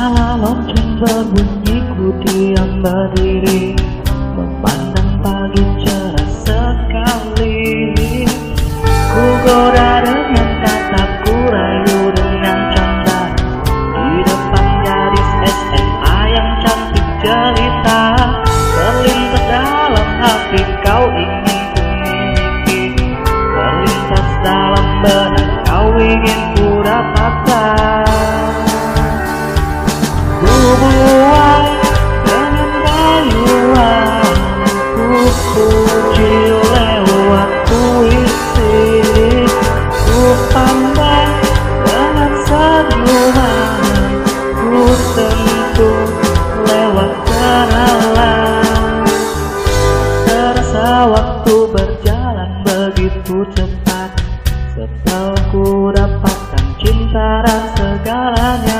Kala lonceng berbunyi ku diam berdiri, memandang pagi cerah sekali. Ku goda dengan kata, ku rayu dengan canda, di depan gadis SMA yang cantik jelita. Terlintas dalam hati kau ingin ku miliki, terlintas dalam benak kau ingin ku dapatkan. Ku buat dengan rayuan, ku puji lewat puisi, ku pandang dengan senyuman, ku sentuh lewat kenalan. Terasa waktu berjalan begitu cepat, setelah ku dapatkan cinta dan segalanya.